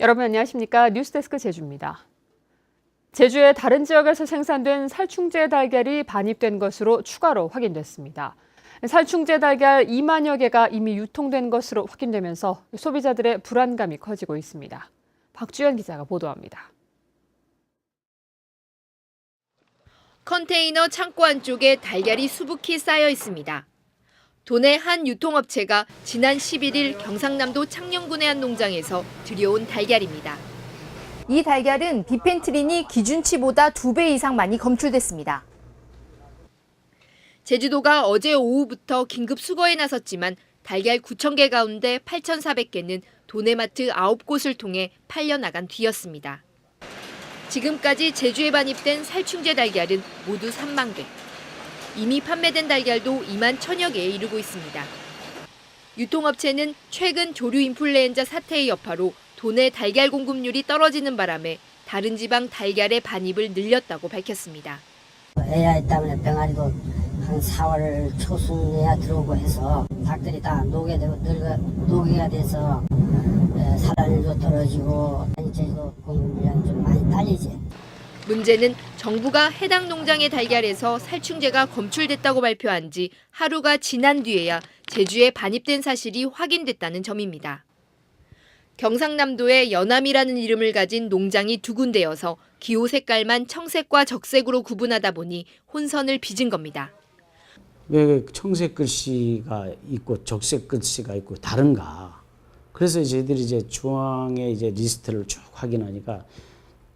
여러분 안녕하십니까? 뉴스데스크 제주입니다. 제주의 다른 지역에서 생산된 살충제 달걀이 반입된 것으로 추가로 확인됐습니다. 살충제 달걀 2만여 개가 이미 유통된 것으로 확인되면서 소비자들의 불안감이 커지고 있습니다. 박주연 기자가 보도합니다. 컨테이너 창고 안쪽에 달걀이 수북히 쌓여 있습니다. 도내 한 유통업체가 지난 11일 경상남도 창녕군의 한 농장에서 들여온 달걀입니다. 이 달걀은 비펜트린이 기준치보다 2배 이상 많이 검출됐습니다. 제주도가 어제 오후부터 긴급 수거에 나섰지만 달걀 9,000개 가운데 8,400개는 도내마트 9곳을 통해 팔려나간 뒤였습니다. 지금까지 제주에 반입된 살충제 달걀은 모두 3만 개. 이미 판매된 달걀도 2만 1,000여 개에 이르고 있습니다. 유통업체는 최근 조류 인플루엔자 사태의 여파로 도내 달걀 공급률이 떨어지는 바람에 다른 지방 달걀의 반입을 늘렸다고 밝혔습니다. AI 때문에 병아리도 한 4월 초순에야 들어오고 해서 닭들이 다 노개가 돼서 사람도 떨어지고 제주도 공급량이 좀 많이 딸리지. 문제는 정부가 해당 농장의 달걀에서 살충제가 검출됐다고 발표한 지 하루가 지난 뒤에야 제주에 반입된 사실이 확인됐다는 점입니다. 경상남도에 연암이라는 이름을 가진 농장이 2군데여서 기호 색깔만 청색과 적색으로 구분하다 보니 혼선을 빚은 겁니다. 왜 청색 글씨가 있고 적색 글씨가 있고 다른가? 그래서 저희들이 이제 중앙에 이제 리스트를 쭉 확인하니까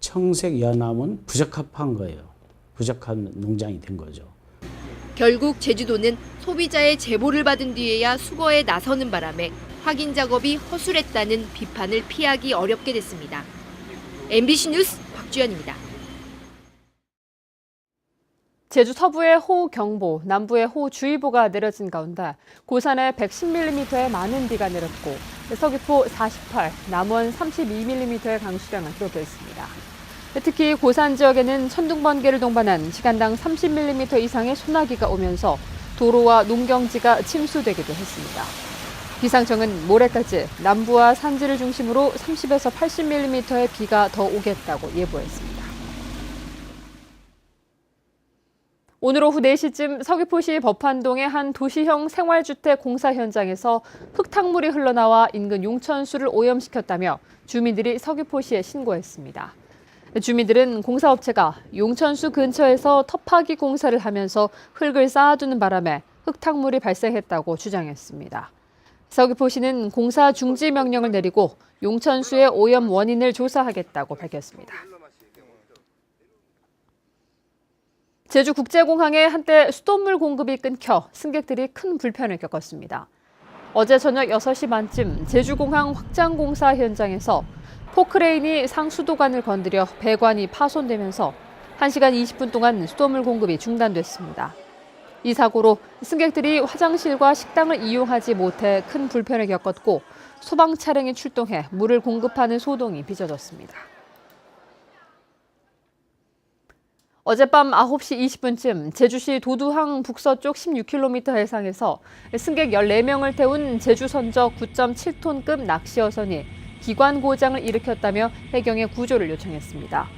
청색 연암은 부적합한 거예요. 부적합한 농장이 된 거죠. 결국 제주도는 소비자의 제보를 받은 뒤에야 수거에 나서는 바람에 확인 작업이 허술했다는 비판을 피하기 어렵게 됐습니다. MBC 뉴스 박주연입니다. 제주 서부에 호우경보, 남부에 호우주의보가 내려진 가운데 고산에 110mm의 많은 비가 내렸고 서귀포 48, 남원 32mm의 강수량을 기록했습니다. 특히 고산 지역에는 천둥번개를 동반한 시간당 30mm 이상의 소나기가 오면서 도로와 농경지가 침수되기도 했습니다. 기상청은 모레까지 남부와 산지를 중심으로 30에서 80mm의 비가 더 오겠다고 예보했습니다. 오늘 오후 4시쯤 서귀포시 법한동의 한 도시형 생활주택 공사 현장에서 흙탕물이 흘러나와 인근 용천수를 오염시켰다며 주민들이 서귀포시에 신고했습니다. 주민들은 공사업체가 용천수 근처에서 터파기 공사를 하면서 흙을 쌓아두는 바람에 흙탕물이 발생했다고 주장했습니다. 서귀포시는 공사 중지 명령을 내리고 용천수의 오염 원인을 조사하겠다고 밝혔습니다. 제주국제공항에 한때 수돗물 공급이 끊겨 승객들이 큰 불편을 겪었습니다. 어제 저녁 6시 반쯤 제주공항 확장공사 현장에서 포크레인이 상수도관을 건드려 배관이 파손되면서 1시간 20분 동안 수돗물 공급이 중단됐습니다. 이 사고로 승객들이 화장실과 식당을 이용하지 못해 큰 불편을 겪었고 소방 차량이 출동해 물을 공급하는 소동이 빚어졌습니다. 어젯밤 9시 20분쯤 제주시 도두항 북서쪽 16km 해상에서 승객 14명을 태운 제주선적 9.7톤급 낚시어선이 기관 고장을 일으켰다며 해경에 구조를 요청했습니다.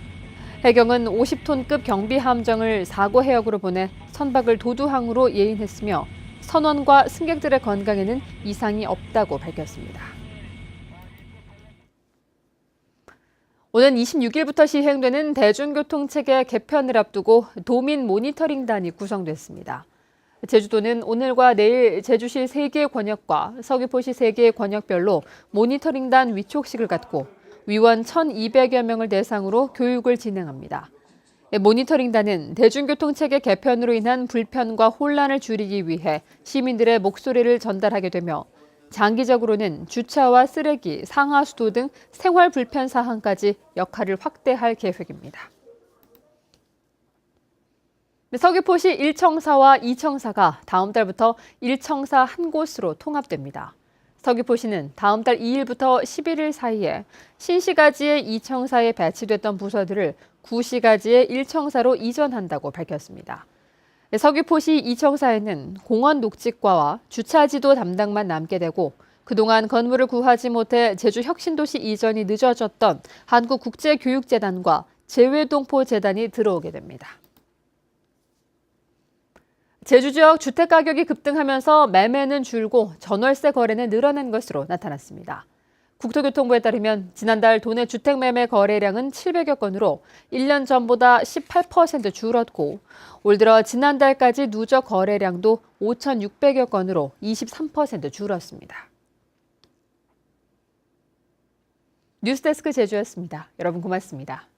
해경은 50톤급 경비함정을 사고 해역으로 보내 선박을 도두항으로 예인했으며 선원과 승객들의 건강에는 이상이 없다고 밝혔습니다. 오는 26일부터 시행되는 대중교통체계 개편을 앞두고 도민 모니터링단이 구성됐습니다. 제주도는 오늘과 내일 제주시 3개 권역과 서귀포시 3개의 권역별로 모니터링단 위촉식을 갖고 위원 1,200여 명을 대상으로 교육을 진행합니다. 모니터링단은 대중교통체계 개편으로 인한 불편과 혼란을 줄이기 위해 시민들의 목소리를 전달하게 되며 장기적으로는 주차와 쓰레기, 상하수도 등 생활 불편 사항까지 역할을 확대할 계획입니다. 서귀포시 1청사와 2청사가 다음 달부터 1청사 한 곳으로 통합됩니다. 서귀포시는 다음 달 2일부터 11일 사이에 신시가지의 2청사에 배치됐던 부서들을 구시가지의 1청사로 이전한다고 밝혔습니다. 서귀포시 2청사에는 공원 녹지과와 주차지도 담당만 남게 되고 그동안 건물을 구하지 못해 제주 혁신도시 이전이 늦어졌던 한국국제교육재단과 재외동포재단이 들어오게 됩니다. 제주 지역 주택 가격이 급등하면서 매매는 줄고 전월세 거래는 늘어난 것으로 나타났습니다. 국토교통부에 따르면 지난달 도내 주택 매매 거래량은 700여 건으로 1년 전보다 18% 줄었고 올 들어 지난달까지 누적 거래량도 5,600여 건으로 23% 줄었습니다. 뉴스데스크 제주였습니다. 여러분 고맙습니다.